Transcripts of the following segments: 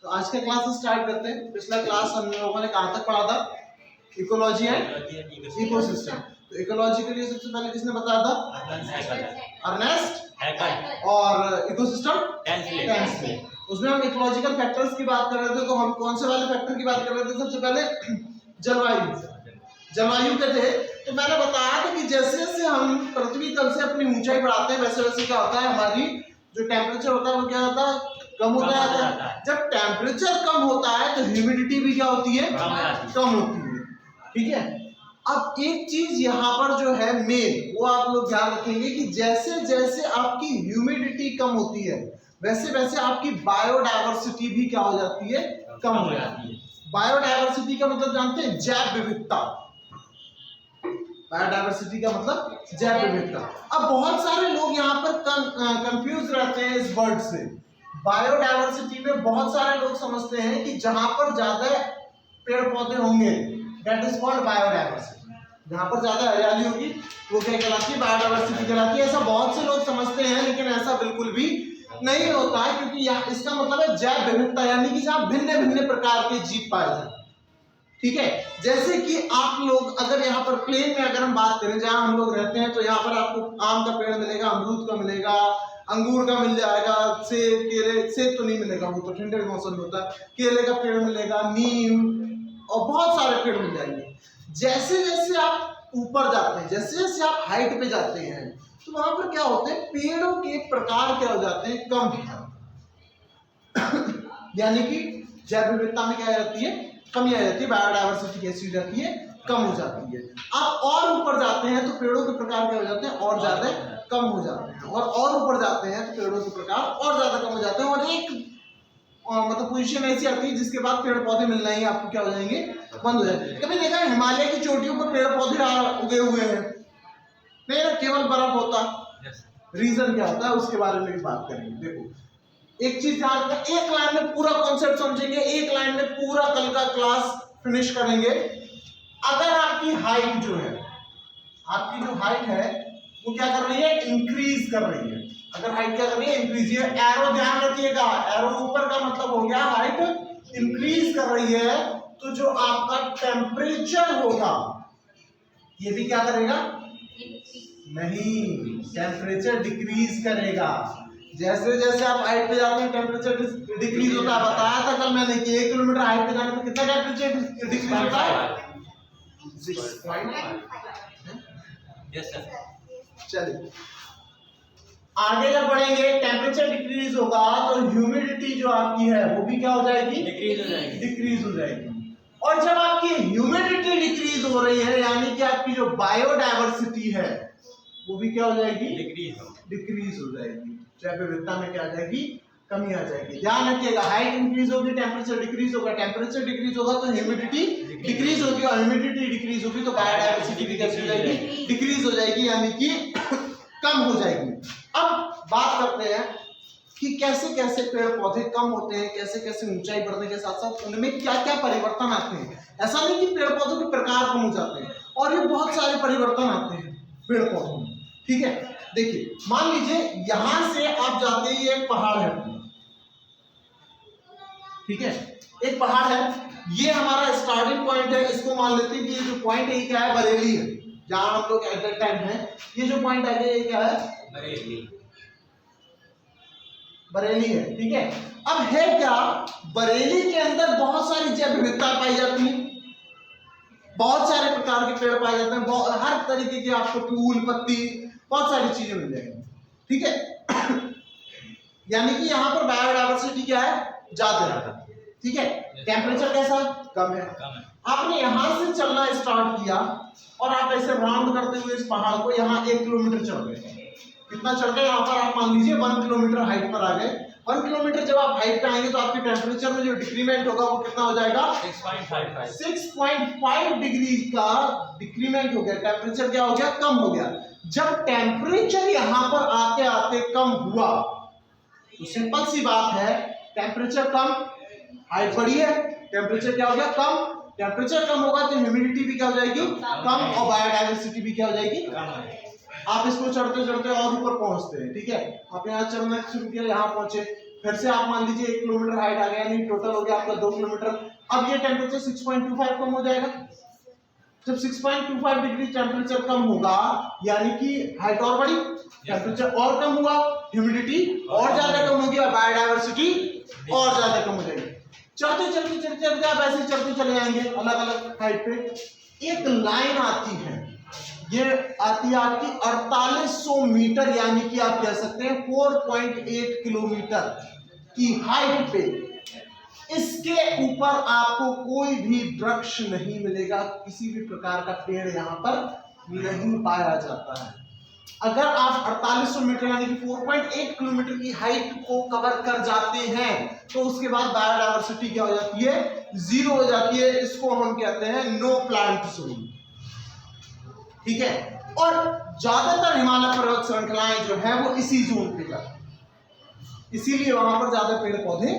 तो आज का क्लास स्टार्ट करते हैं। पिछला क्लास हम लोगों ने कहाँ तक पढ़ा था? Ecology and ecosystem. तो इकोलॉजी के लिए सबसे पहले किसने बताया था? अर्नेस्ट हैकल। और इकोसिस्टम टेंसले। उसमें हम इकोलॉजिकल फैक्टर्स की बात कर रहे थे। तो हम कौन से वाले फैक्टर की बात कर रहे थे? सबसे पहले जलवायु के थे। तो मैंने बताया था कि जैसे जैसे हम पृथ्वी तल से अपनी ऊंचाई बढ़ाते हैं वैसे वैसे क्या होता है, हमारी जो टेम्परेचर होता है वो क्या होता है? कम होता है। जब टेम्परेचर कम होता है तो ह्यूमिडिटी भी क्या होती है? कम होती है। ठीक है। अब एक चीज यहाँ पर जो है मेन, वो आप लोग ध्यान रखेंगे कि जैसे जैसे आपकी ह्यूमिडिटी कम होती है वैसे वैसे आपकी बायोडायवर्सिटी भी क्या हो जाती है? कम हो जाती है। बायोडायवर्सिटी का मतलब जानते हैं? जैव विविधता। बायोडायवर्सिटी का मतलब जैव विविधता। अब बहुत सारे लोग यहाँ पर कंफ्यूज रहते हैं इस वर्ड से। बायोडायवर्सिटी में बहुत सारे लोग समझते हैं कि जहां पर ज्यादा पेड़ पौधे होंगे दैट इज कॉल्ड बायोडायवर्सिटी। जहां पर ज्यादा हरियाली होगी वो क्या कहलाती है? बायोडायवर्सिटी कहलाती है। ऐसा बहुत से लोग समझते हैं, लेकिन ऐसा बिल्कुल भी नहीं होता है, क्योंकि इसका मतलब है जैव विविधता, यानी कि जहां भिन्न भिन्न प्रकार के जीव पाए जाते हैं। ठीक है। जैसे कि आप लोग अगर यहाँ पर प्लेन में अगर हम बात करें जहां हम लोग रहते हैं, तो यहाँ पर आपको आम का पेड़ मिलेगा, अमरूद का मिलेगा, अंगूर का मिल जाएगा, सेब, केले। सेब तो नहीं मिलेगा, वो तो ठंडे मौसम में होता है। केले का पेड़ मिलेगा, नीम और बहुत सारे पेड़ मिल जाएंगे। जैसे जैसे आप ऊपर जाते हैं, जैसे जैसे आप हाइट पे जाते हैं, तो वहां पर क्या होते हैं? पेड़ों के प्रकार क्या हो जाते हैं? कम हो जाते हैं। यानी कि जैव विविधता में क्या आ जाती है? कमी आ जाती है। बायोडायवर्सिटी कैसी हो जाती है? कम हो जाती है। आप और ऊपर जाते हैं तो पेड़ों के प्रकार क्या हो जाते हैं? और ज्यादा कम हो जाते हैं। और ऊपर जाते हैं तो पेड़ों के प्रकार और ज्यादा कम हो जाते हैं। और एक मतलब पोजीशन ऐसी आती है जिसके बाद पेड़ पौधे मिलना ही आपको क्या हो जाएंगे? बंद हो जाएंगे। कभी देखा है हिमालय की चोटियों पर पेड़ पौधे उगे हुए हैं? नहीं ना, केवल बर्फ होता। रीजन क्या होता है उसके बारे में भी बात करेंगे। देखो, एक चीज ध्यान रखना, एक लाइन में पूरा कॉन्सेप्ट समझेंगे, एक लाइन में पूरा कल का क्लास फिनिश करेंगे। अगर आपकी हाइट जो है, आपकी जो हाइट है वो क्या कर रही है? इंक्रीज कर रही है। अगर हाइट क्या कर रही है? इंक्रीज। ये एरो ध्यान रखिएगा, एरो ऊपर का मतलब हो गया हाइट इंक्रीज कर रही है, तो जो आपका टेम्परेचर होगा ये भी क्या करेगा? नहीं, टेम्परेचर डिक्रीज करेगा। जैसे जैसे आप हाइट पे जाते हैं टेम्परेचर डिक्रीज होता है। बताया था कल मैंने कि 1 किलोमीटर हाइट पे जाने पे कितना टेम्परेचर डिक्रीज होता है? 6.5। Yes sir. चलिए आगे जब बढ़ेंगे, टेम्परेचर डिक्रीज होगा तो ह्यूमिडिटी जो आपकी है वो भी क्या हो जाएगी? डिक्रीज हो जाएगी। डिक्रीज हो जाएगी। और जब आपकी ह्यूमिडिटी डिक्रीज हो रही है, यानी कि आपकी जो बायोडायवर्सिटी है वो भी क्या हो जाएगी? डिक्रीज हो जाएगी। जैव विविधता में क्या आ जाएगी? कमी आ जाएगी। ध्यान रखिएगा, हाइट इंक्रीज होगी, टेम्परेचर डिक्रीज होगा। टेम्परेचर डिक्रीज होगा तो ह्यूमिडिटी डिक्रीज होगी, और ह्यूमिडिटी डिक्रीज होगी तो बायोडायवर्सिटी भी कैसी हो जाएगी? डिक्रीज हो जाएगी, यानी कि कम हो जाएगी। अब बात करते हैं कि कैसे कैसे पेड़ पौधे कम होते हैं, कैसे कैसे ऊंचाई बढ़ने के साथ साथ उनमें क्या क्या परिवर्तन आते हैं। ऐसा नहीं कि पेड़ पौधों के प्रकार कम हो जाते हैं, और ये बहुत सारे परिवर्तन आते हैं पेड़ पौधों में। ठीक है। देखिए, मान लीजिए यहां से आप जाते हैं, ये एक पहाड़ है, ठीक है, एक पहाड़ है, ये हमारा स्टार्टिंग पॉइंट है। इसको मान लेते हैं कि ये जो पॉइंट है क्या है? बरेली है, जहां हम लोग एट दैट टाइम है। ये जो पॉइंट है ये क्या है? बरेली है। ठीक है। अब है क्या, बरेली के अंदर बहुत सारी जैव विविधता पाई जाती है, बहुत सारे प्रकार के पेड़ पाए जाते हैं, हर तरीके के आपको फूल पत्ती बहुत सारी चीजें मिल जाएंगी। ठीक है। यानी कि यहाँ पर बायोडायवर्सिटी क्या है? ज्यादा है। ठीक है। टेम्परेचर कैसा? कम है। आपने यहां से चलना स्टार्ट किया और आप ऐसे राउंड करते हुए इस पहाड़ को यहाँ 1 किलोमीटर चढ़ गए। कितना चढ़ गए? यहाँ पर आप मान लीजिए 1 किलोमीटर हाइट पर आ गए। 1 किलोमीटर जब आप हाइट पे आएंगे तो आपके टेम्परेचर में जो डिक्रीमेंट होगा वो कितना हो जाएगा? 6.5 डिग्री का डिक्रीमेंट हो गया। टेम्परेचर क्या हो गया? कम हो गया। जब टेम्परेचर यहाँ पर आते आते कम हुआ तो सिंपल सी बात है, टेम्परेचर कम, हाइट बढ़ी है, टेम्परेचर क्या हो गया? कम। टेम्परेचर कम होगा तो ह्यूमिडिटी भी क्या हो जाएगी? कम, और बायोडायवर्सिटी भी क्या हो जाएगी? आप इसको चढ़ते चढ़ते और ऊपर पहुंचते हैं। ठीक है। आप यहाँ चढ़ना शुरू किया, यहाँ पहुंचे, फिर से आप मान लीजिए 1 किलोमीटर हाइट आ गया, यानी टोटल हो गया आपका 2 किलोमीटर। अब ये टेम्परेचर 6.25 कम हो जाएगा। जब 6.25 डिग्री टेम्परेचर कम होगा यानी कि हाइट और बढ़ी, टेम्परेचर और कम हुआ, ह्यूमिडिटी और ज्यादा कम होगी और बायोडायवर्सिटी और ज्यादा कम हो जाएगी। चलते चलते चलते चलते आप ऐसे चलते चले जाएंगे अलग अलग हाइट पे। एक लाइन आती है, ये आती है आपकी 4800 मीटर, यानी कि आप कह सकते हैं 4.8 किलोमीटर की हाइट पे। इसके ऊपर आपको कोई भी वृक्ष नहीं मिलेगा, किसी भी प्रकार का पेड़ यहाँ पर नहीं पाया जाता है। अगर आप 4800 मीटर यानी कि 4.8 किलोमीटर की हाइट को कवर कर जाते हैं तो उसके बाद बायोडायवर्सिटी क्या हो जाती है, 0 हो जाती है। इसको हम कहते हैं नो प्लांट जोन, ठीक है। और ज्यादातर हिमालय पर्वत श्रृंखलाएं जो है वो इसी जोन पे जाती है, इसीलिए वहां पर ज्यादा पेड़ पौधे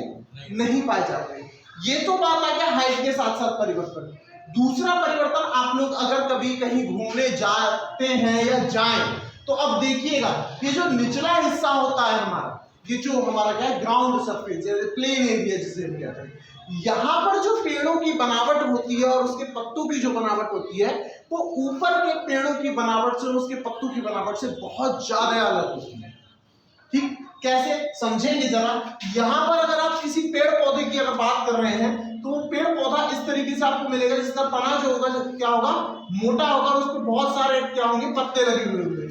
नहीं पाए जाते। ये तो बात आ गया हाइट के साथ साथ परिवर्तन। दूसरा परिवर्तन, आप लोग अगर कभी कहीं घूमने जाते हैं या जाएं तो अब देखिएगा ये जो निचला हिस्सा होता है हमारा, ये जो हमारा क्या है ग्राउंड सरफेस, प्लेन एरिया जिसे हम कहते हैं, यहाँ पर जो पेड़ों की बनावट होती है और उसके पत्तों की जो बनावट होती है वो ऊपर के पेड़ों की बनावट से, उसके पत्तों की बनावट से बहुत ज्यादा अलग होती है। ठीक कैसे समझेंगे जरा। यहाँ पर अगर आप किसी पेड़ पौधे की अगर बात कर रहे हैं तो वो पेड़ पौधा इस तरीके से आपको मिलेगा जिसका तना जो होगा क्या होगा, मोटा होगा, और उसमें बहुत सारे क्या होंगे, पत्ते लगे हुए होंगे।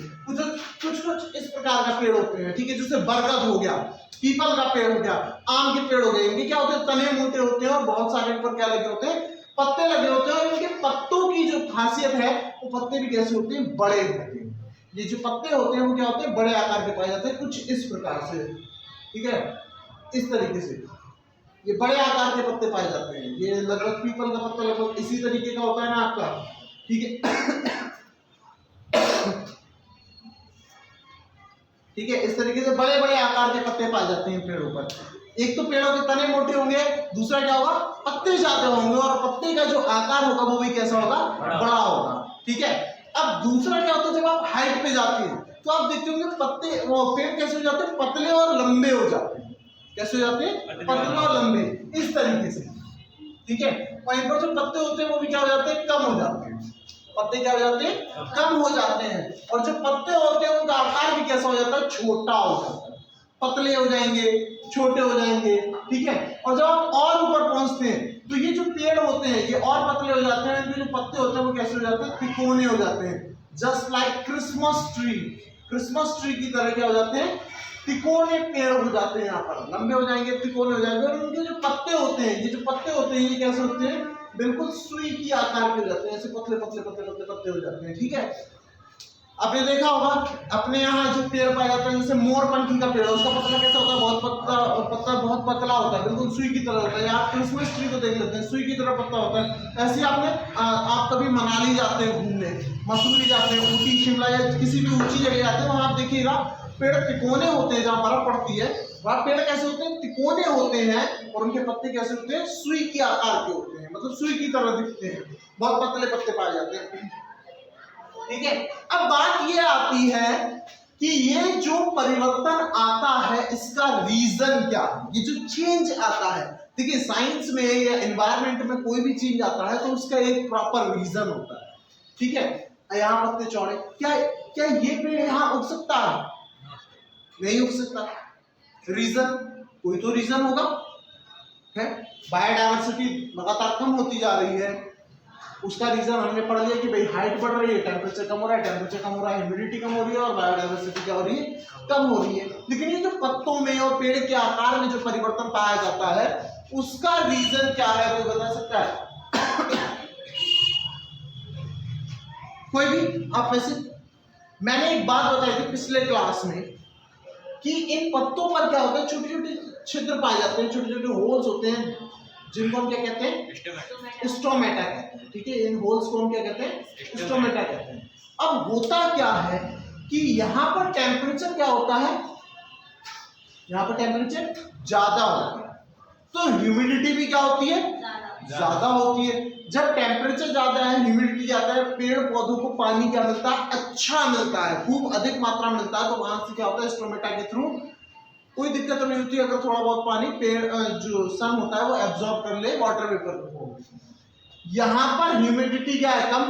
कुछ इस प्रकार का पेड़ होते हैं, ठीक है, जैसे बरगद हो गया, पीपल का पेड़ हो गया, आम के पेड़ हो गए, इनके क्या होते हैं, तने मोटे होते हैं और बहुत सारे ऊपर क्या लगे होते हैं, पत्ते लगे होते हैं। और इनके पत्तों की जो खासियत है वो पत्ते भी कैसे होते हैं, बड़े होते हैं। ये जो पत्ते होते हैं वो क्या होते हैं, बड़े आकार के पाए जाते हैं, कुछ इस प्रकार से, ठीक है, इस तरीके से ये बड़े आकार के पत्ते पाए जाते हैं। ये लगभग पीपल का पत्ता लगभग इसी तरीके का होता है ना आपका, ठीक है। ठीक है, इस तरीके से बड़े बड़े आकार के पत्ते पाए जाते हैं पेड़ों पर। एक तो पेड़ों के तने मोटे होंगे, दूसरा क्या होगा, पत्ते ज्यादा होंगे और पत्ते का जो आकार होगा वो भी कैसा होगा, बड़ा होगा, ठीक है। अब दूसरा क्या होता है, जब आप हाइट पे जाते हैं तो आप देखते होंगे पत्ते, वो पेड़ कैसे हो जाते हैं, पतले और लंबे हो जाते हैं। कैसे हो जाते हैं, पतले और लंबे, इस तरीके से, ठीक है। वहीं पर जो पत्ते होते हैं वो भी क्या हो जाते हैं, कम हो जाते हैं। पत्ते क्या हो जाते हैं, कम हो जाते हैं। और जो पत्ते होते हैं उनका आकार भी कैसा हो जाता है, छोटा हो जाता है, पतले हो जाएंगे, छोटे हो जाएंगे, ठीक है। और जब आप और ऊपर पहुंचते हैं तो ये जो पेड़ होते हैं ये और पतले हो जाते हैं, जो पत्ते होते हैं वो कैसे हो जाते हैं, तिकोने हो जाते हैं। Just like Christmas tree, Christmas tree की तरह क्या हो जाते हैं, तिकोने पेड़ हो जाते हैं। यहाँ पर लंबे हो जाएंगे, तिकोने हो जाएंगे। और उनके जो पत्ते होते हैं, ये जो पत्ते होते हैं ये कैसे होते हैं, बिल्कुल सुई की आकार के हो जाते हैं, ऐसे पतले पतले पतले पतले पत्ते हो जाते हैं, ठीक है। आपने देखा होगा अपने यहाँ जो पेड़ पाए जाते हैं, जैसे मोरपंखी का पेड़ है, उसका पत्ता कैसा होता है, बहुत पत्ता बहुत पतला होता है, बिल्कुल सुई की तरह होता है। आप क्रिसमस ट्री को देख लेते हैं, सुई की तरह पत्ता होता है। ऐसे आपने आप कभी मनाली जाते हैं घूमने, मसूरी जाते हैं, ऊटी शिमला या किसी भी ऊंची जगह जाते हैं, वहां आप देखिएगा पेड़ तिकोने होते हैं, जहाँ बर्फ पड़ती है वहां पेड़ कैसे होते हैं, तिकोने होते हैं। और उनके पत्ते कैसे होते हैं, सुई के आकार के होते हैं, मतलब सुई की तरह दिखते हैं, बहुत पतले पत्ते पाए जाते हैं, ठीक है। अब बात ये आती है कि ये जो परिवर्तन आता है इसका रीजन क्या है, ये जो चेंज आता है। देखिए साइंस में या एनवायरनमेंट में कोई भी चेंज आता है तो उसका एक प्रॉपर रीजन होता है, ठीक है। यहाँ पत्ते चौड़े, क्या क्या ये पेड़ यहाँ उग सकता है, नहीं उग सकता। रीजन, कोई तो रीजन होगा, है। बायोडायवर्सिटी लगातार कम होती जा रही है, उसका रीजन हमने पढ़ लिया कि भाई हाइट बढ़ रही है, टेम्परेचर कम हो रहा है, टेम्परेचर कम हो रहा है, ह्यूमिडिटी कम हो रही है और बायोडायवर्सिटी क्या हो रही है, कम हो रही है। लेकिन ये जो पत्तों में और पेड़ के आकार में जो परिवर्तन पाया जाता है उसका रीजन क्या है, कोई बता सकता है? कोई भी आप में से? मैंने एक बात बताई थी पिछले क्लास में कि इन पत्तों पर क्या होता है, छोटे छोटे छिद्र पाए जाते हैं, छोटे छोटे होल्स होते हैं, जिनको हम क्या कहते हैं, स्टोमेटा कहते हैं, ठीक है। इन होल्स को हम क्या कहते हैं, स्टोमेटा कहते हैं। अब होता क्या है कि यहाँ पर टेम्परेचर क्या होता है, यहाँ पर टेम्परेचर ज्यादा होता है तो ह्यूमिडिटी भी क्या होती है, ज्यादा होती है। जब टेम्परेचर ज्यादा है, ह्यूमिडिटी ज्यादा है, पेड़ पौधों को पानी क्या मिलता है, अच्छा मिलता है, खूब अधिक मात्रा मिलता है। तो वहां से क्या होता है, स्टोमेटा के थ्रू कोई दिक्कत नहीं होती अगर थोड़ा बहुत पानी पेड़ जो सन होता है वो एब्जॉर्ब कर ले वाटर वेपर को। यहाँ पर ह्यूमिडिटी क्या है, कम,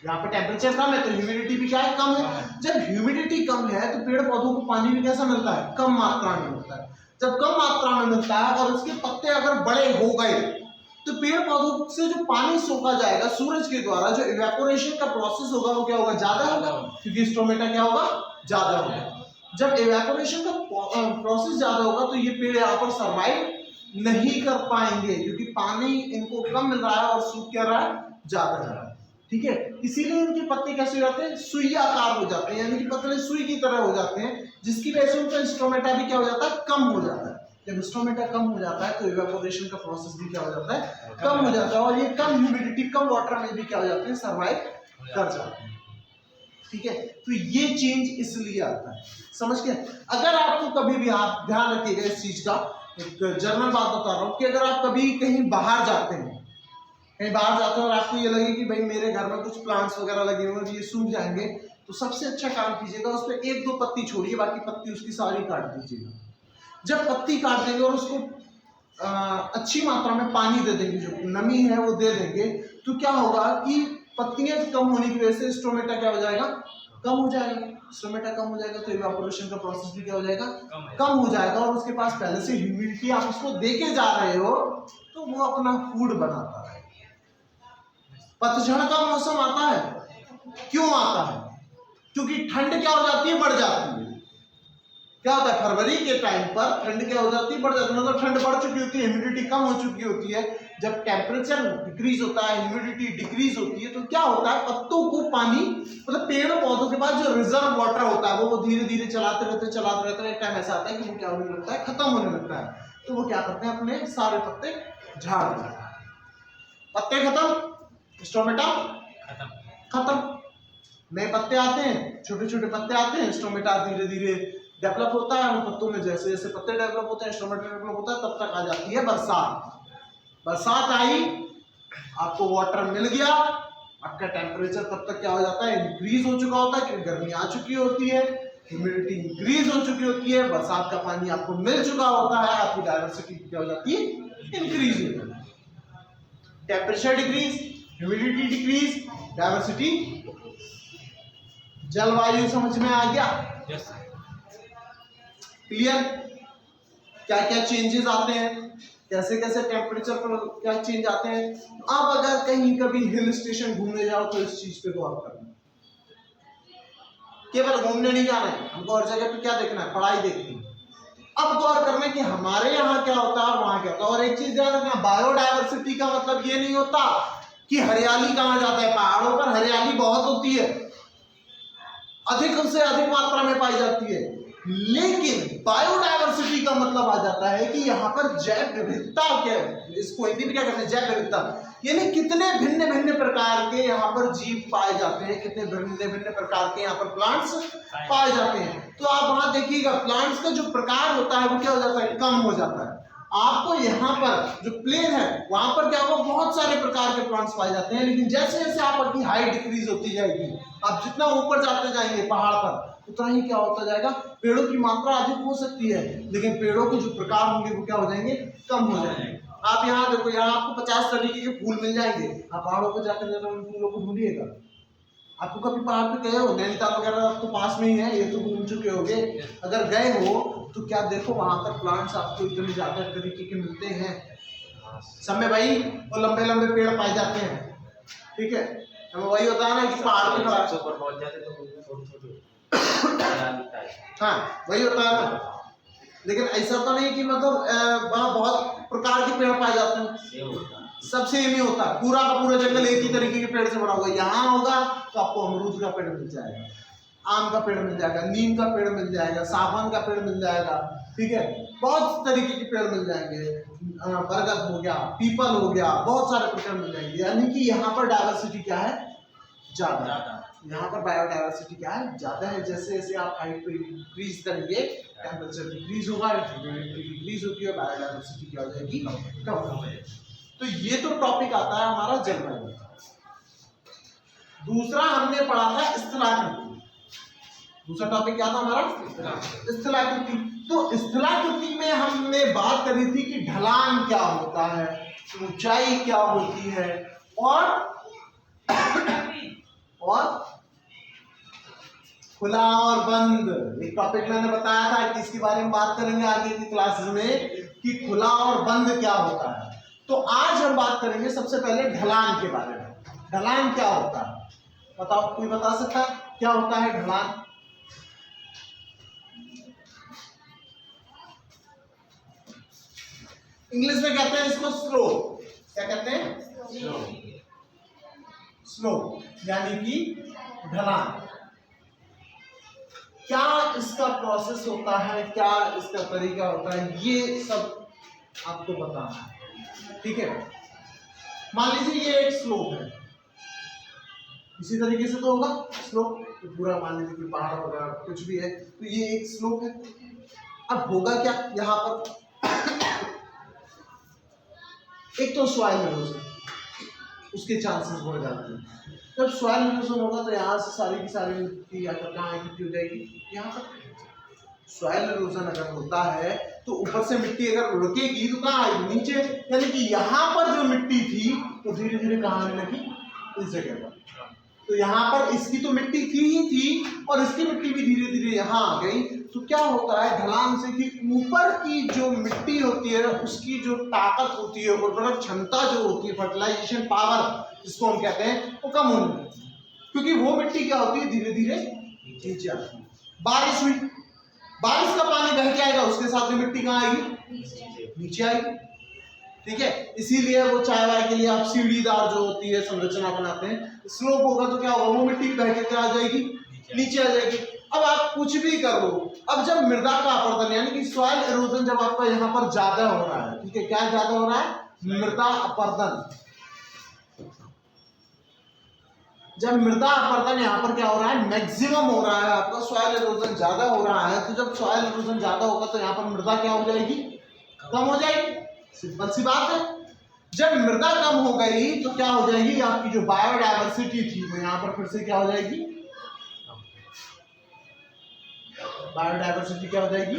यहाँ पर टेम्परेचर कम है तो ह्यूमिडिटी भी क्या है, कम है। जब ह्यूमिडिटी कम है तो पेड़ पौधों को पानी भी कैसा मिलता है, कम मात्रा में मिलता है। जब कम मात्रा में मिलता है और उसके पत्ते अगर बड़े हो गए तो पेड़ पौधों से जो पानी सोखा जाएगा सूरज के द्वारा, जो इवेपोरेशन का प्रोसेस होगा वो क्या होगा, ज्यादा होगा, क्योंकि स्टोमेटा क्या होगा, ज्यादा होगा। जब इवेपोरेशन का प्रोसेस ज्यादा होगा तो ये पेड़ यहाँ पर सर्वाइव नहीं कर पाएंगे, क्योंकि पानी इनको कम मिल रहा है और सूख क्या रहा है, ज्यादा है। ठीक है, इसीलिए इनके पत्ते कैसे हो जाते हैं, सुई आकार हो जाते हैं, यानी कि पतले सुई की तरह हो जाते हैं, जिसकी वजह से उनका स्टोमेटा भी क्या हो जाता है, कम हो जाता है। जब स्टोमेटा कम हो जाता है तो इवेपोरेशन का प्रोसेस भी क्या हो जाता है, कम हो जाता है, और ये कम ह्यूमिडिटी कम वाटर में भी क्या हो जाते हैं, सर्वाइव कर जाते हैं। ठीक है, तो ये चेंज इसलिए आता है, समझ के। अगर आपको कभी भी, आप ध्यान रखिएगा इस चीज का, एक जनरल बात बता रहा हूँ कि अगर आप कभी कहीं बाहर जाते हैं, कहीं बाहर जाते हैं और आपको ये लगे कि भाई मेरे घर में कुछ प्लांट्स वगैरह लगे हुए हैं, ये सूख जाएंगे, तो सबसे अच्छा काम कीजिएगा, उस पर एक दो पत्ती छोड़िए, बाकी पत्ती उसकी सारी काट दीजिएगा। जब पत्ती काट देंगे और उसको अच्छी मात्रा में पानी दे देंगे, जो नमी है वो दे देंगे, तो क्या होगा कि पत्तियां कम होने की वजह से स्टोमेटा क्या हो जाएगा, कम हो जाएगा। स्टोमेटा कम हो जाएगा तो इवेपोरेशन का प्रोसेस भी क्या हो जाएगा, कम हो जाएगा, और उसके पास पहले से ह्यूमिडिटी आप उसको देके जा रहे हो तो वो अपना फूड बनाता है। पतझड़ का मौसम आता है, क्यों आता है, क्योंकि ठंड क्या हो जाती है, बढ़ जाती है। क्या होता है, फरवरी के टाइम पर ठंड क्या हो जाती है, बढ़ जाती है, मतलब ठंड बढ़ चुकी होती है, ह्यूमिडिटी कम हो चुकी होती है। जब टेम्परेचर डिक्रीज होता है, ह्यूमिडिटी डिक्रीज होती है, तो क्या होता है, पत्तों को पानी, मतलब पेड़ पौधों के पास जो रिजर्व वाटर होता है वो धीरे धीरे चलाते रहते हैं। एक टाइम ऐसा आता है कि वो क्या होने लगता है, खत्म होने लगता है, तो वो क्या करते हैं, अपने सारे पत्ते झाड़ देते हैं। पत्ते खत्म, स्टोमेटा खत्म, नए पत्ते आते हैं, छोटे छोटे पत्ते आते हैं, स्टोमेटा धीरे धीरे डेवलप होता है। उन पत्तों में जैसे जैसे पत्ते डेवलप होते हैं, स्टोमेटा डेवलप होता है, तब तक आ जाती है बरसात। बरसात आई, आपको वाटर मिल गया, आपका टेम्परेचर तब तक क्या हो जाता है, इंक्रीज हो चुका होता है, क्योंकि गर्मी आ चुकी होती है, ह्यूमिडिटी इंक्रीज हो चुकी होती है, बरसात का पानी आपको मिल चुका होता है, आपकी डाइवर्सिटी क्या हो जाती है, इंक्रीज हो जाती है। Temperature decrease, humidity decrease, diversity, जलवायु समझ में आ गया, क्लियर। क्या क्या चेंजेस आते हैं, कैसे कैसे टेम्परेचर पर क्या चेंज आते हैं। अब अगर कहीं कभी हिल स्टेशन घूमने जाओ तो इस चीज पे गौर करना, केवल घूमने नहीं जाना है हमको, हर जगह पे क्या देखना है, पढ़ाई देखनी है। अब गौर करना कि हमारे यहाँ क्या होता है और वहां क्या होता है। और एक चीज ध्यान रखना, बायोडायवर्सिटी का मतलब ये नहीं होता कि हरियाली कहाँ जाता है। पहाड़ों पर हरियाली बहुत होती है, अधिक से अधिक मात्रा में पाई जाती है, लेकिन बायोडायवर्सिटी का मतलब आ जाता है कि यहाँ पर जैव विविधता, क्या इसको हिंदी में क्या कहते हैं, जैव विविधता, यानी कितने भिन्न भिन्न प्रकार के यहाँ पर जीव पाए जाते हैं, कितने भिन्न भिन्न प्रकार के यहाँ पर प्लांट्स पाए जाते हैं। तो आप वहां देखिएगा, प्लांट्स का जो प्रकार होता है वो क्या हो जाता है, कम हो जाता है। आपको यहाँ पर जो प्लेन है वहां पर क्या होगा, बहुत सारे प्रकार के प्लांट्स पाए जाते हैं, लेकिन जैसे जैसे आपकी हाइट डिक्रीज होती जाएगी, आप जितना ऊपर जाते जाएंगे पहाड़ पर, उतना ही क्या होता जाएगा, पेड़ों की मात्रा अधिक हो सकती है, लेकिन पेड़ों के जो प्रकार होंगे वो क्या हो जाएंगे, कम हो जाएंगे। आप यहाँ देखो, यहाँ आपको 50 तरीके के फूल मिल जाएंगे, आप पहाड़ों पर जाकर जरा उन फूलों को ढूंढिएगा। आपको कभी पहाड़ पे गए हो, नैनीताल वगैरह आपको पास में ही है, ये तो घूम चुके होंगे, अगर गए हो तो क्या देखो वहां पर प्लांट्स आपको इतने ज्यादा तरीके के मिलते हैं, सब में भाई वो लंबे लंबे पेड़ पाए जाते हैं। ठीक है, तो वही होता है ना कि पहाड़ पे ऊपर पहुंच जाते तो हाँ वही होता है ना, लेकिन ऐसा तो नहीं कि मतलब वहाँ बहुत प्रकार के पेड़ पाए जाते हैं, सब सेम ही होता है, पूरा का पूरा जंगल एक ही तरीके के पेड़ से बना हुआ। यहाँ होगा तो आपको अमरूद का पेड़ मिल जाएगा, आम का पेड़ मिल जाएगा, नीम का पेड़ मिल जाएगा, सागवान का पेड़ मिल जाएगा, ठीक है, बहुत तरीके के पेड़ मिल जाएंगे, बरगद हो गया, पीपल हो गया, बहुत सारे पेड़ मिल जाएंगे। यानी कि यहाँ पर डाइवर्सिटी क्या है, ज्यादा, यहाँ पर बायोडाइवर्सिटी क्या है, ज्यादा है। जैसे जैसे आप हाइट पे इंक्रीज करेंगे, टेम्परेचर डिक्रीज होगा, ह्यूमिडिटी डिक्रीज होती है, बायोडाइवर्सिटी क्या हो जाएगी, कम हो जाएगी। तो ये तो टॉपिक आता है हमारा जलवायु। दूसरा हमने पढ़ा था स्थलाकृति। दूसरा टॉपिक क्या था हमारा? स्थलाकृति। तो स्थलाकृति में हमने बात करी थी कि ढलान क्या होता है, ऊंचाई क्या होती है, और खुला और बंद। एक टॉपिक मैंने बताया था कि इसके बारे में बात करेंगे आगे की क्लासेस में कि खुला और बंद क्या होता है। तो आज हम बात करेंगे सबसे पहले ढलान के बारे में। ढलान क्या होता है बताओ, कोई बता सकता है क्या होता है ढलान? इंग्लिश में कहते हैं इसको स्लोप। क्या कहते हैं? स्लोप यानी कि ढलान। क्या इसका प्रोसेस होता है, क्या इसका तरीका होता है, ये सब आपको बताना है, ठीक है। मान लीजिए ये एक स्लोप है, इसी तरीके से तो होगा स्लोप, तो पूरा मान लीजिए कि पहाड़ वगैरह कुछ भी है, तो ये एक स्लोप है। अब होगा क्या यहाँ पर? एक तो सॉइल इरोजन, उसके चांसेस बढ़ जाते हैं। जब सॉइल इरोजन होगा तो यहाँ से सारी की सारी मिट्टी या कहाँ इकट्ठी हो जाएगी, यहाँ पर। सॉइल इरोजन अगर होता है तो ऊपर से मिट्टी अगर रुकेगी तो कहाँ आएगी? नीचे। यानी कि यहाँ पर जो मिट्टी थी तो धीरे धीरे कहाँ आने लगी? इस जगह पर। तो यहाँ पर इसकी तो मिट्टी थी ही थी और इसकी मिट्टी भी धीरे धीरे यहाँ आ गई। तो क्या होता है ढलान से कि ऊपर की जो मिट्टी होती है उसकी जो ताकत होती है, उर्वरक क्षमता जो होती है, फर्टिलाइजेशन पावर जिसको हम कहते हैं, वो कम होने लगती है, क्योंकि वो मिट्टी क्या होती है धीरे धीरे नीचे आती है। बारिश हुई, बारिश का पानी बह के आएगा, उसके साथ में मिट्टी कहाँ आएगी? नीचे आएगी, ठीक है। इसीलिए वो चाय वाय के लिए आप सीढ़ीदार जो होती है संरचना बनाते हैं। स्लोप होगा तो क्या होगा? वो मिट्टी बह के क्या आ जाएगी? नीचे आ जाएगी। अब आप कुछ भी कर लो, अब जब मृदा का अपरदन यानी कि सॉइल इरोजन जब आपका यहाँ पर ज्यादा हो रहा है, ठीक है, क्या ज्यादा हो रहा है? मृदा अपरदन। जब मृदा अपरदन यहाँ पर क्या हो रहा है? मैक्सिमम हो रहा है, आपका सॉइल इरोजन ज्यादा हो रहा है। तो जब सॉइल इरोजन ज्यादा होगा तो यहाँ पर मृदा क्या हो जाएगी? कम हो जाएगी। सिंपल सी बात है। जब मृदा कम हो गई तो क्या हो जाएगी? आपकी जो बायोडायवर्सिटी थी वो यहाँ पर फिर से क्या हो जाएगी? बायोडायवर्सिटी क्या हो जाएगी?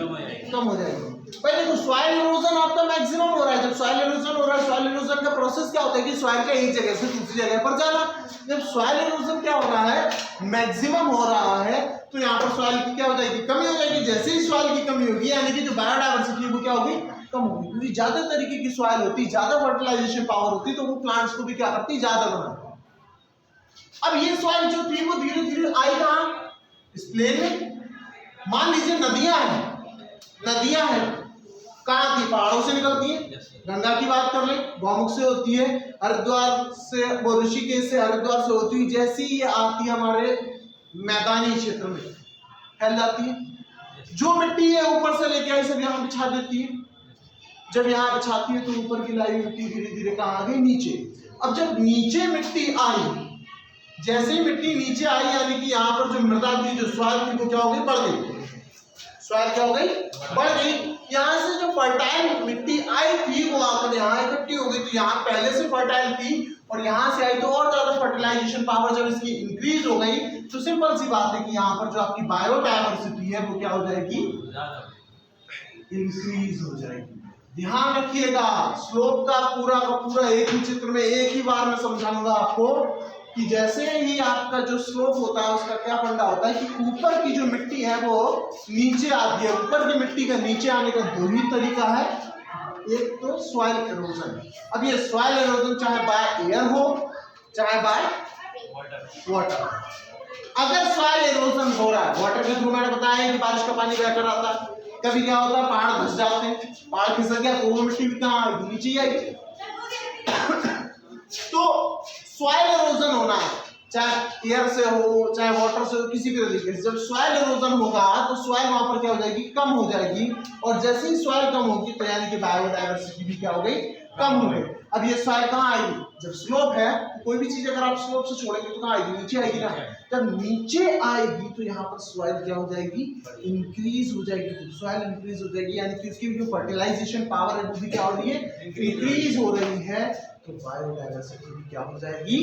कम हो जाएगी। पहले तो सॉइल इरोजन आपका मैक्सिमम हो रहा है। जब सॉइल इरोजन हो रहा है, सॉइल इरोजन का प्रोसेस क्या होता है कि सॉइल का एक जगह से दूसरी जगह पर जाना। जब सॉइल इरोजन क्या हो रहा है? मैक्सिमम हो रहा है, तो यहाँ पर सॉइल की क्या हो जाएगी? कमी हो जाएगी। जैसे ही सॉइल की कमी होगी यानी कि जो बायोडायवर्सिटी है वो क्या होगी? कम होगी, क्योंकि ज्यादा तरीके की सॉइल होती, ज्यादा फर्टिलाइजेशन पावर होती, तो वो प्लांट्स को भी क्या करती? ज्यादा बनाती। अब ये सॉइल जो थी वो धीरे धीरे आई कहाँ? इस प्लेन में। मान लीजिए नदियां हैं, नदियां हैं कहाँ थी? पहाड़ों से निकलती है। गंगा की बात कर ले, गौमुख से होती है, हरिद्वार से, वो ऋषिकेश से, हरिद्वार से होती है। जैसी ये आती है हमारे मैदानी क्षेत्र में फैल जाती है। जो मिट्टी है ऊपर से लेके आई सब यहाँ बिछा देती है। जब यहाँ बिछाती है तो ऊपर की लाई मिट्टी धीरे धीरे कहाँ आ गई? नीचे। अब जब नीचे मिट्टी आई, जैसे ही मिट्टी नीचे आई यानी कि यहाँ पर जो मृदा थी, जो सॉइल थी, वो क्या हो गई? बढ़ गई। सॉइल क्या हो गई? बढ़ गई। यहाँ से जो फर्टाइल मिट्टी आई थी वो आकर यहाँ इकट्ठी हो गई। तो यहाँ पहले से फर्टाइल थी और यहाँ से आई तो और ज्यादा फर्टिलाइजेशन पावर जब इसकी इंक्रीज हो गई तो सिंपल सी बात है कि यहाँ पर जो आपकी बायोडायवर्सिटी है वो क्या हो जाएगी? इंक्रीज हो जाएगी। ध्यान रखिएगा, स्लोप का पूरा एक ही चित्र में एक ही बार में समझाऊंगा आपको कि जैसे ही आपका जो स्लोप होता है उसका क्या फंडा होता है कि ऊपर की जो मिट्टी है वो नीचे आती है। ऊपर की मिट्टी का नीचे आने का दो ही तरीका है, एक तो सॉइल इरोजन। अब ये सॉइल इरोजन चाहे बाय एयर हो चाहे बाय वाटर। अगर सॉइल इरोजन हो रहा है वाटर के थ्रू, मैंने बताया कि बारिश का पानी बहकर आता है, कभी क्या होता है पहाड़ धंस जाते हैं, पहाड़ खिसक गया तो वो मिट्टी भी कहाँ आएगी? नीचे आएगी। तो सॉइल इरोजन होना है, चाहे एयर से हो चाहे वाटर से हो, किसी भी तरीके से। जब सॉइल इरोजन होगा तो सॉइल वहां पर क्या हो जाएगी? कम हो जाएगी। और जैसे ही सॉइल कम होगी तो यानी कि बायोडायवर्सिटी भी क्या हो गई? कम हो गई। अब ये सॉइल कहाँ आएगी? जब स्लोप है तो कोई भी चीज अगर आप स्लोप से छोड़ेंगे तो कहाँ आएगी? नीचे आएगी ना। जब नीचे आएगी तो यहाँ पर सॉइल क्या हो जाएगी? इंक्रीज हो जाएगी। तो सॉइल इंक्रीज हो जाएगी यानी कि इसकी जो फर्टिलाइजेशन पावर है वो भी क्या हो रही है? इंक्रीज हो रही है। तो बायोडायवर्सिटी भी क्या हो जाएगी?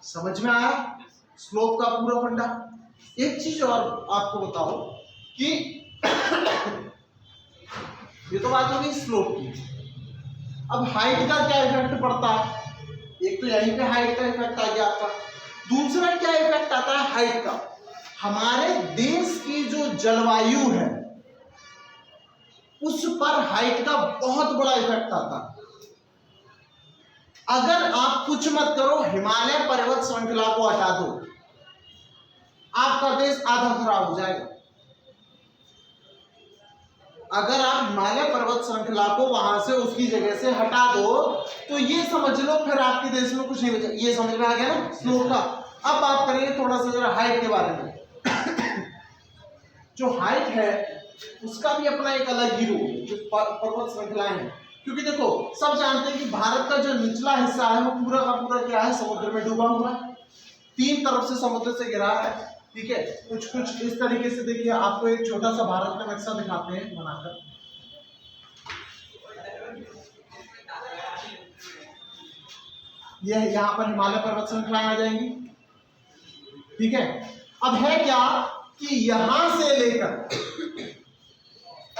समझ में आया स्लोप का पूरा फंडा? एक चीज और आपको बताओ कि ये तो बात होगी स्लोप की। अब हाइट का क्या इफेक्ट पड़ता है? एक तो यहीं पे हाइट का इफेक्ट आ गया आपका। दूसरा क्या इफेक्ट आता है हाइट का? हमारे देश की जो जलवायु है उस पर हाइट का बहुत बड़ा इफेक्ट आता है। अगर आप कुछ मत करो, हिमालय पर्वत श्रृंखला को हटा दो, आपका देश आधा खराब हो जाएगा। अगर आप हिमालय पर्वत श्रृंखला को वहां से उसकी जगह से हटा दो तो ये समझ लो फिर आपके देश में कुछ नहीं बचा। ये समझ में आ गया ना स्लोप का। अब बात करेंगे थोड़ा सा जरा हाइट के बारे में। जो हाइट है उसका भी अपना एक अलग ही रोल है जो पर्वत श्रृंखलाएं हैं। क्योंकि देखो सब जानते हैं कि भारत का जो निचला हिस्सा है वो पूरा का पूरा क्या है, समुद्र में डूबा हुआ है, तीन तरफ से समुद्र से घिरा है। ठीक है, कुछ कुछ इस तरीके से देखिए, आपको एक छोटा सा भारत का नक्शा दिखाते हैं बनाकर। यह यहाँ पर हिमालय पर्वत श्रृंखलाएं आ जाएंगी। ठीक है, अब है क्या कि यहां से लेकर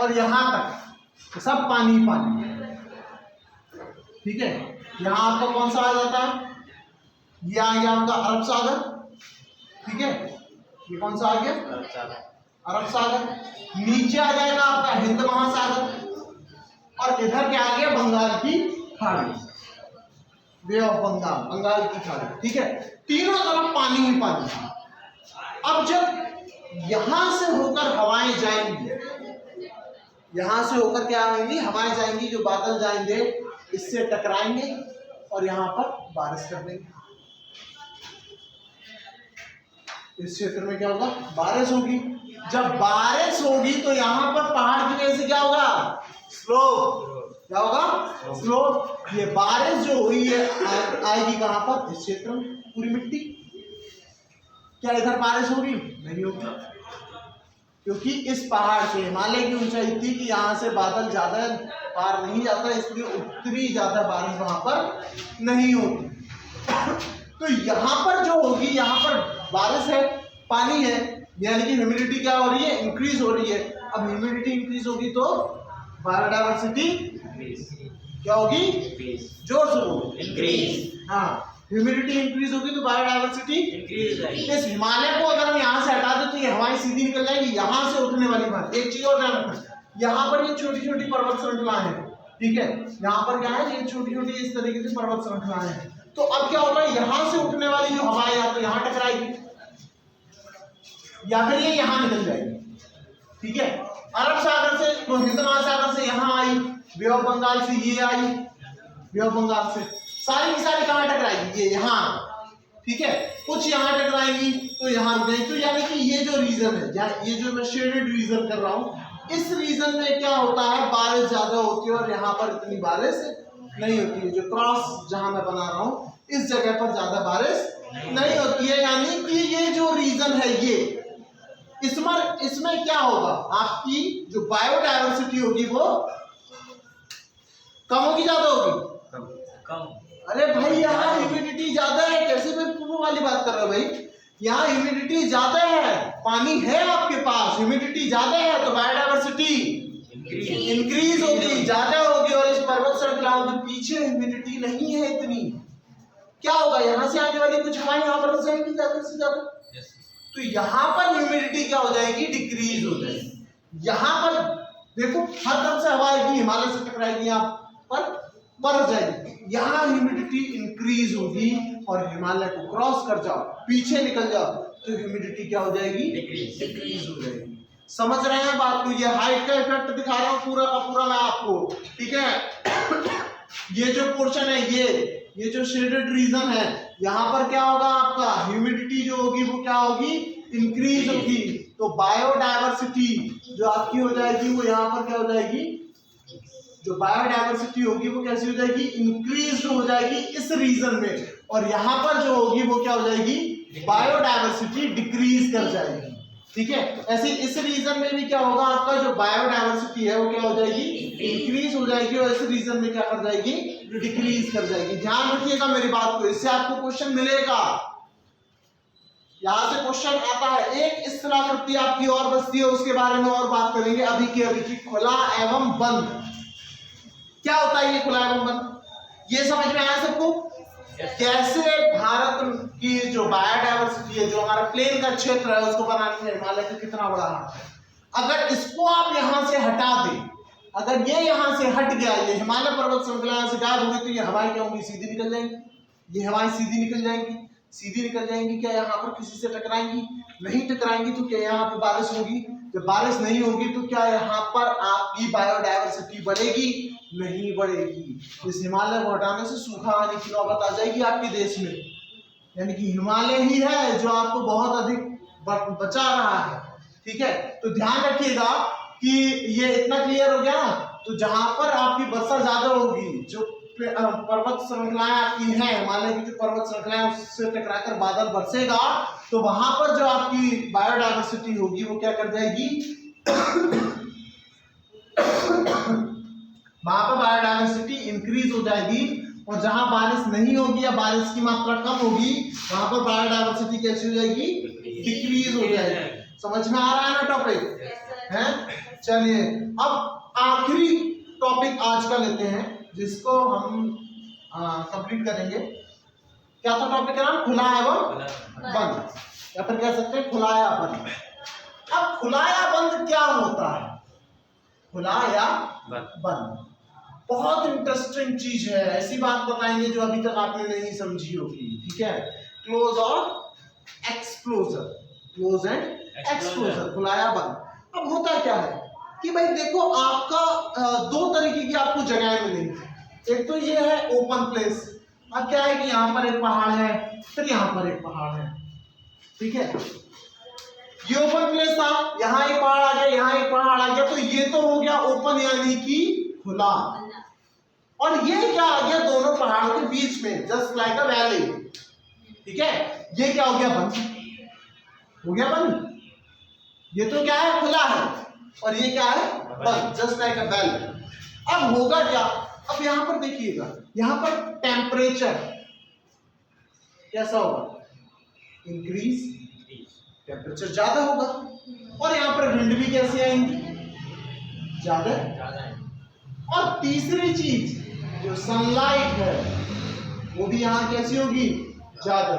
और यहां तक सब पानी पानी। ठीक है, यहां आपका कौन सा आ जाता है? ये आ गया आपका अरब सागर। ठीक है, ये कौन सा आ गया? अरब सागर। नीचे आ जाएगा आपका हिंद महासागर और इधर क्या आ गया? बंगाल की खाड़ी, बे ऑफ बंगाल, बंगाल की खाड़ी। ठीक है, तीनों तरफ पानी ही पानी। अब जब यहां से होकर हवाएं जाएंगी, यहां से होकर क्या आएंगी? हवाएं जाएंगी, जो बादल जाएंगे इससे टकराएंगे और यहां पर बारिश कर देंगे। इस क्षेत्र में क्या होगा? बारिश होगी। जब बारिश होगी तो यहां पर पहाड़ की वजह से क्या होगा? स्लोप। क्या होगा? स्लोप। ये बारिश जो हुई है आएगी कहां पर? इस क्षेत्र में, पूरी मिट्टी। क्या इधर बारिश होगी? नहीं होगी, क्योंकि इस पहाड़ से हिमालय की ऊंचाई थी कि यहां से बादल ज्यादा पार नहीं जाता, इसलिए उतनी ज्यादा बारिश वहां पर नहीं होती। तो यहां पर जो होगी, यहां पर बारिश है, पानी है, यानी कि ह्यूमिडिटी क्या हो रही है? इंक्रीज हो रही है। अब ह्यूमिडिटी इंक्रीज होगी तो बायोडायवर्सिटी क्या होगी? जोर से बोलो, इंक्रीज। हाँ, ह्यूमिडिटी इंक्रीज होगी तो बायोडायवर्सिटी इंक्रीज होगी। इस हिमालय को अगर हम यहाँ से हटा दें तो ये हवाएं सीधी निकल जाएगी, यहाँ से उठने वाली बात। एक चीज और ध्यान रखना, यहाँ पर ये छोटी छोटी पर्वत श्रृंखलाएं हैं। ठीक है, यहाँ पर क्या है? ये छोटी छोटी इस तरीके से पर्वत श्रृंखलाएं हैं। तो अब क्या होता है? यहाँ से उठने वाली जो हवाएं या तो यहाँ टकराएगी या फिर ये यहाँ निकल जाएगी। ठीक है, अरब सागर से तो हिंद महासागर से यहाँ आई, बे ऑफ बंगाल से ये आई, बे ऑफ बंगाल से सारी की सारी कहाँ टकराएगी? ये यहाँ। ठीक है, कुछ यहाँ टकराएंगी तो यहाँ रुक जाएगी। तो यानी कि ये जो रीजन है, ये जो मैं शेडेड रीजन कर रहा हूँ, इस रीजन में क्या होता है? बारिश ज्यादा होती है और यहाँ पर इतनी बारिश नहीं होती है। जो क्रॉस जहां मैं बना रहा हूँ इस जगह पर ज्यादा बारिश नहीं होती है। यानी कि ये जो रीजन है ये इसमें क्या होगा? आपकी जो बायोडायवर्सिटी होगी वो कम होगी, ज्यादा होगी? कम। अरे भाई यहाँ ह्यूमिडिटी ज्यादा है, कैसे मैं पूर्व वाली बात कर रहा हूँ भाई? यहाँ ह्यूमिडिटी ज्यादा है, पानी है आपके पास, ह्यूमिडिटी ज्यादा है तो बायोडायवर्सिटी इंक्रीज होगी, ज्यादा होगी। और इस पर्वत श्रृंखलाओं के पीछे ह्यूमिडिटी नहीं है इतनी, क्या होगा? यहाँ से आने वाली कुछ हवाएं यहाँ पर जाएंगी ज्यादा से ज्यादा, तो यहाँ पर ह्यूमिडिटी क्या हो जाएगी? डिक्रीज हो जाएगी। यहाँ पर देखो हर तरफ से हवा आएगी, हिमालय से टकराएगी, यहाँ पर बढ़ जाएगी। यहाँ ह्यूमिडिटी इंक्रीज होगी और हिमालय को क्रॉस कर जाओ, पीछे निकल जाओ तो ह्यूमिडिटी क्या हो जाएगी? डिक्रीज हो जाएगी। समझ रहे हैं बात को? ये हाइट का इफेक्ट दिखा रहा हूँ पूरा का पूरा मैं आपको। ठीक है, ये जो पोर्शन है, ये जो शेडेड रीजन है, यहाँ पर क्या होगा? आपका ह्यूमिडिटी जो होगी वो क्या होगी? इंक्रीज होगी। तो बायोडायवर्सिटी जो आपकी हो जाएगी वो यहाँ पर क्या हो जाएगी? जो बायोडायवर्सिटी होगी वो कैसी हो जाएगी? इंक्रीज हो जाएगी इस रीजन में। और यहाँ पर जो होगी वो क्या हो जाएगी? बायोडायवर्सिटी डिक्रीज कर जाएगी। ठीक है, ऐसे इस रीजन में भी क्या होगा? आपका जो बायोडायवर्सिटी है वो क्या हो जाएगी? इंक्रीज हो जाएगी और इस रीजन में क्या कर जाएगी? डिक्रीज कर जाएगी। ध्यान रखिएगा मेरी बात को, इससे आपको क्वेश्चन मिलेगा। यहां से क्वेश्चन आता है। एक स्थलाकृति आपकी और बचती है, उसके बारे में और बात करेंगे अभी की खुला एवं बंद। क्या होता है ये खुला एवं बंद, ये समझ में आया सबको? कैसे भारत की जो बायोडायवर्सिटी है, जो हमारा प्लेन का क्षेत्र है, उसको बनाने में हिमालय का कितना बड़ा हाथ है। अगर इसको आप यहां से हटा दें, अगर ये यहां से हट गया, ये हिमालय पर्वत श्रृंखला से गायब होगी, तो ये हवाएं क्या होंगी? सीधी निकल जाएंगी। ये हवाएं सीधी निकल जाएंगी, सीधी निकल जाएंगी। क्या यहाँ पर किसी से टकराएंगी? नहीं टकराएंगी। तो क्या यहाँ पर बारिश होगी? जब बारिश नहीं होगी तो क्या यहाँ पर आपकी बायोडायवर्सिटी बढ़ेगी? नहीं बढ़ेगी। इस हिमालय को हटाने से सूखा आने की नौबत आ जाएगी आपके देश में। यानी कि हिमालय ही है जो आपको बहुत अधिक बचा रहा है। ठीक है, तो ध्यान रखिएगा कि ये इतना क्लियर हो गया ना। तो जहां पर आपकी वर्षा ज्यादा होगी, जो पर्वत श्रृंखलाएं आपकी हैं, हिमालय की जो पर्वत श्रृंखलाएं, उससे टकराकर बादल बरसेगा, तो वहां पर जो आपकी बायोडायवर्सिटी होगी वो क्या कर जाएगी? वहां पर बायोडायवर्सिटी इंक्रीज हो जाएगी। और जहां बारिश नहीं होगी या बारिश की मात्रा कम होगी, वहां पर बायोडायवर्सिटी कैसी हो जाएगी? डिक्रीज हो जाएगी। समझ में आ रहा है ना टॉपिक? है। चलिए अब आखिरी टॉपिक आज का लेते हैं, जिसको हम कंप्लीट करेंगे। क्या था टॉपिक का नाम? खुला एवं बंद, या फिर कह सकते हैं खुला या बंद। अब खुला या बंद क्या होता है? खुला या बंद बहुत इंटरेस्टिंग चीज है। ऐसी बात बताएंगे जो अभी तक आपने नहीं समझी होगी। ठीक है, क्लोज और एक्सप्लोजर, क्लोज एंड एक्सप्लोजर, खुला या बंद। अब होता क्या है कि भाई देखो, आपका दो तरीके की आपको जगह मिलेंगी। एक तो ये है ओपन प्लेस। अब क्या है कि यहाँ पर एक पहाड़ है, फिर यहाँ पर एक पहाड़ है। ठीक है, ये ओपन प्लेस था, यहाँ एक पहाड़ आ गया, यहाँ एक पहाड़ आ गया, तो ये तो हो गया ओपन यानी कि खुला। और ये क्या आ गया? दोनों पहाड़ों के बीच में, जस्ट लाइक अ वैली। ठीक है, ये क्या हो गया? बंद हो गया, बंद। ये तो क्या है? खुला है। और ये क्या है? बंद, जस्ट लाइक अ वैली। अब होगा क्या? अब यहां पर देखिएगा, यहां पर टेम्परेचर कैसा होगा? इंक्रीज, टेम्परेचर ज्यादा होगा। और यहां पर विंड भी कैसे आएंगी? ज्यादा। और तीसरी चीज जो सनलाइट है, वो भी यहां कैसी होगी? ज्यादा।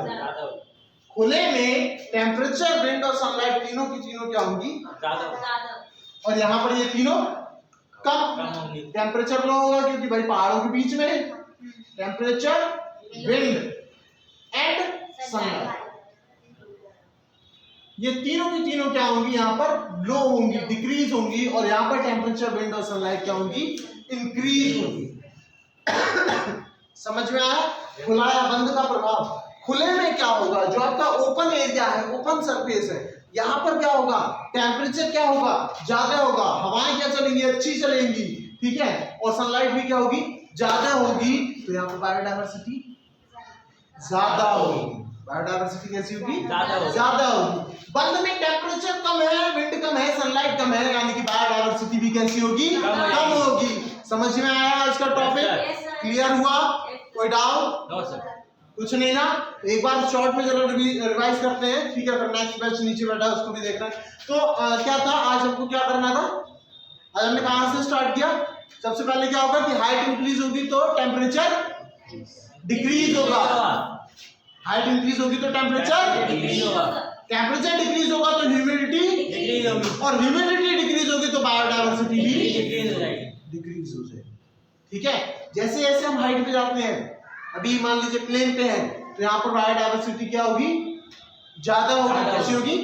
खुले में टेम्परेचर, विंड और सनलाइट तीनों की तीनों क्या होंगी? ज्यादा। और यहाँ पर ये तीनों कम। टेम्परेचर लो होगा क्योंकि भाई पहाड़ों के बीच में। टेम्परेचर, विंड एंड सनलाइट, ये तीनों की तीनों क्या होंगी? यहाँ पर लो होंगी, डिक्रीज होंगी। और यहाँ पर टेम्परेचर, विंड और सनलाइट क्या होंगी? इंक्रीज होंगी। समझ में आया खुला या बंद का प्रभाव? खुले में क्या होगा? जो आपका ओपन एरिया है, ओपन सरफेस है, यहाँ पर क्या होगा? टेम्परेचर क्या होगा? ज्यादा होगा। हवाएं क्या चलेंगी? अच्छी चलेंगी। ठीक है, और सनलाइट भी क्या होगी? ज्यादा होगी। तो यहाँ पर बायोडायवर्सिटी ज्यादा होगी। बायोडायवर्सिटी कैसी होगी? ज्यादा होगी। बंद में टेम्परेचर कम है, विंड कम है, सनलाइट कम है, यानी कि बायोडायवर्सिटी भी कैसी होगी? कम होगी। समझ में आया इसका टॉपिक? क्लियर हुआ? कोई डाउट? कुछ नहीं ना? एक बार शॉर्ट में जरूर रिवाइज करते हैं। ठीक है, फिर नेक्स्ट बैच नीचे बैठा है, उसको भी देखना है। तो क्या था आज हमको? क्या करना था? आज हमने कहां से स्टार्ट किया? सबसे पहले क्या होगा कि हाइट इंक्रीज होगी तो टेम्परेचर डिक्रीज होगा। हाइट इंक्रीज होगी तो टेम्परेचर डिक्रीज होगा। टेम्परेचर डिक्रीज होगा तो ह्यूमिडिटी डिक्रीज होगी। और ह्यूमिडिटी डिक्रीज होगी तो बायोडायवर्सिटी भी डिक्रीज हो जाएगी। ठीक है, जैसे जैसे हम हाइट पे जाते हैं, अभी मान लीजिए प्लेन पे है, तो यहाँ पर बायोडायवर्सिटी क्या होगी? ज्यादा होगी। कैसी होगी?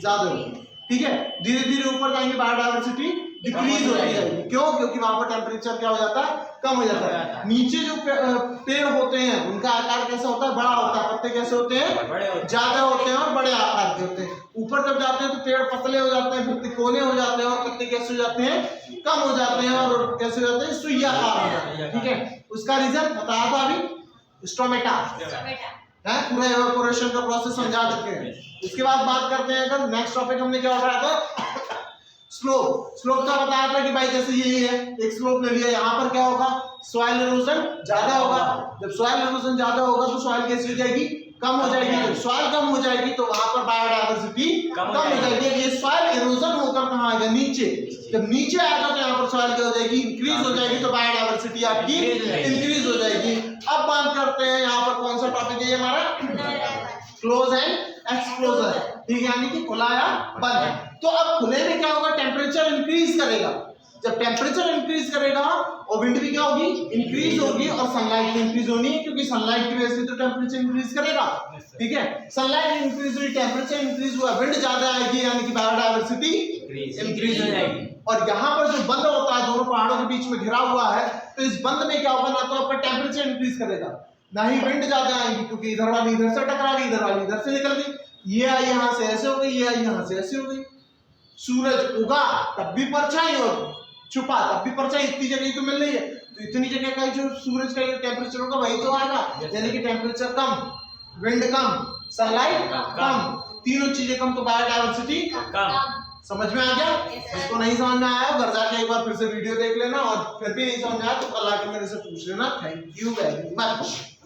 ज्यादा होगी। ठीक है, धीरे धीरे ऊपर जाएंगे, बायोडायवर्सिटी डिक्रीज होती जाएगी। क्यों? क्योंकि वहां पर टेम्परेचर क्या हो जाता है? कम हो जाता है। नीचे जो पेड़ होते हैं उनका आकार कैसा होता है? बड़ा होता है। पत्ते कैसे होते हैं? ज्यादा होते हैं और बड़े आकार के होते हैं। ऊपर जब जाते हैं तो पेड़ पतले हो जाते हैं, फिर तिकोने हो जाते हैं, और पत्ते कैसे हो जाते हैं? कम हो जाते हैं, और कैसे हो जाते हैं? सुइयाकार हो जाते हैं। ठीक है, उसका रीजन बताया था अभी, स्टोमेटा है। पूरा इवेपोरेशन का प्रोसेस समझा चुके हैं। इसके बाद बात करते हैं, अगर नेक्स्ट टॉपिक हमने क्या उठाया था? स्लोप। स्लोप का बताया था कि भाई जैसे ये है, एक स्लोप ले लिया, यहाँ पर क्या होगा? सॉइल इरोजन ज्यादा होगा। जब सॉइल इरोजन ज्यादा होगा तो सॉइल कैसी हो जाएगी? कम हो जाएगी, सॉइल कम हो जाएगी तो वहां पर बायोडायवर्सिटी कम हो जाएगी। ये सॉइल इरोजन होकर कहाँ आएगा, नीचे। जब नीचे आएगा तो यहाँ पर सॉइल क्या हो जाएगी, इंक्रीज हो जाएगी, तो बायोडायवर्सिटी आपकी इंक्रीज हो जाएगी। अब बात करते हैं यहाँ पर कौन सा टॉपिक है हमारा, क्लोज एंड एक्सक्लोजर, ठीक है, यानी कि खुला या बंद। तो अब खुले में क्या होगा, टेम्परेचर इंक्रीज करेगा। जब टेम्परेचर इंक्रीज करेगा और विंड भी क्या होगी, इंक्रीज होगी, और सनलाइट भी इंक्रीज होनी है, क्योंकि सनलाइट की वजह से तो टेम्परेचर इंक्रीज करेगा, ठीक है। सनलाइट इंक्रीज हुई, टेम्परेचर इंक्रीज हुआ, विंड ज्यादा आएगी, यानी कि बायोडायवर्सिटी इंक्रीज हो जाएगी। और यहाँ पर जो बंद होता है, दोनों पहाड़ों के बीच में घिरा हुआ है, तो इस बंद में क्या होगा, ना तो आपका टेम्परेचर इंक्रीज करेगा, ना ही विंड ज्यादा आएगी, क्योंकि इधर वाली इधर से टकरा गई, इधर वाली इधर से निकल गई, ये आई यहाँ से ऐसे हो गई, ये आई यहाँ से ऐसे हो गई। सूरज उगा तब भी परछाई और छुपा तब भी परछाई, इतनी जगह तो मिल रही है, तो इतनी जगह का जो सूरज का टेम्परेचर होगा वही तो आएगा, यानी कि टेम्परेचर कम, विंड कम, सनलाइट कम, तीनों चीजें कम, तो बायोडायवर्सिटी कम। समझ में आ गया? इसको नहीं समझ में आया घर जाके एक बार फिर से वीडियो देख लेना, और फिर भी नहीं समझ में आया तो कल आके मेरे से पूछ लेना। Thank you very much.